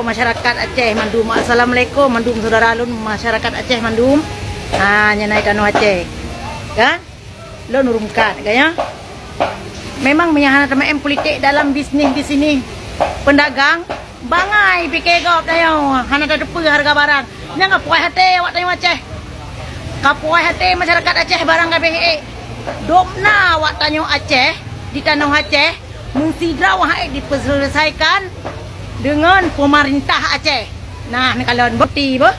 masyarakat Aceh Mandum. Assalamualaikum Mandum saudara lun masyarakat Aceh Mandum. Nyanai kanu Aceh. Kan? Lo nurumkan kayaknya. Memang menyahana teman politik dalam bisnis di sini. Pendagang bangai pikir gop dayo. Hana ada harga barang. Jangan puai hati awak tanya Aceh. Kapuai hati masyarakat Aceh barang kabeh. Domna awak tanya Aceh di tanah Aceh mungsidra wahai diselesaikan dengan pemerintah Aceh. Nah, ni kalau bukti bah.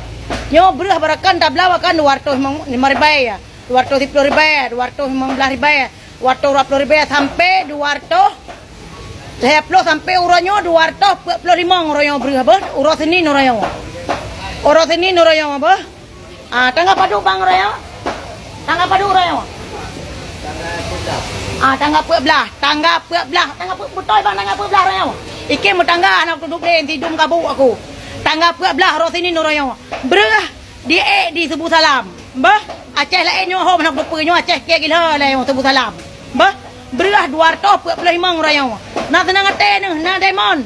Yo berah barakan dah belawakan 205 ribu ya. 210 ribu, 215 ribu, 220 ribu sampai 200 sampai uranyo 245 uranyo berah bah. Urus ini uranyo. Urus ini uranyo bah. Tangga padu bang uranyo. Tangga padu uranyo. Tangga belah, tangga betul bang, tangga belah raya. Ikem tangga anak duduk di tidum kabuk aku. Tangga belah ros ini noroyo. Berah di Subuh Salam. Bah, Aceh lain nyo hom nak dupu nyo Aceh ke gila lain Subuh Salam. Bah, berah 245 raya. Na senang ate na Diamond.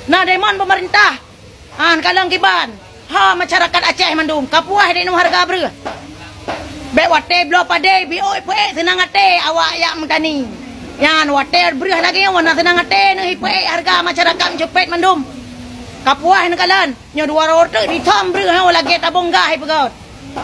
Na Diamond pemerintah. Kalang kiban. Masyarakat Aceh Mandum. Kapuah di no harga berah. Bek wate blo pade bi oi pe senang ate awak yak mengkani. Yan wate berah lagi yang wana senang ate ni pe harga masyarakat cepet Mandum. Kapuah ni kalan nyo 200 di tom berah lagi tabung gah pegaut.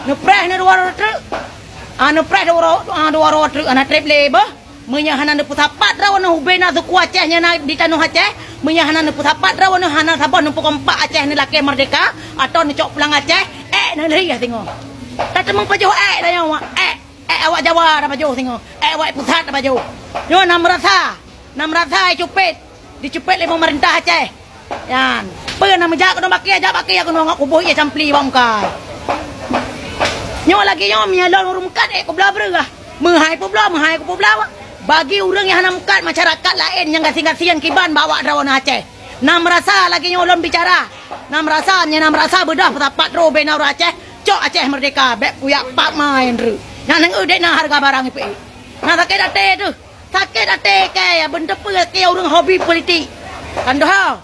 No preh ni 200. No preh 200 ana trip labor. Menyahanan de putapat rawan hubena suku Aceh nya di tanah Aceh. Menyahanan de putapat rawan hana sabon numpuk empat Aceh ni laki merdeka atau ni cok pulang Aceh. Ni leh ya tengok. Tak temang pajuh dah yang awak Jawa dah pajuh tengok. Awak pusat dah pajuh. Yo nam rasa cupet. Dicupet oleh pemerintah Aceh. Yan. Pe nama jak kena baki aku nongak kubuh ya campli bang kai. Nyo lagi nyo mialon urumkat ko bla berah. Menghai ko bla. Bagi orang yang hanamkat masyarakat lain yang gasing-gasian kiban bawa rawan Aceh. Nam rasa lagi nyo lon bicara. Nam rasa bedah petapat ro benau Aceh. Cok Aceh merdeka bek kuyak pak main ru. Yang nang udek na harga barang ipe. Nah sakit ate tu. Sakit ate kaya benda pe ke orang hobi politik. Kan dah.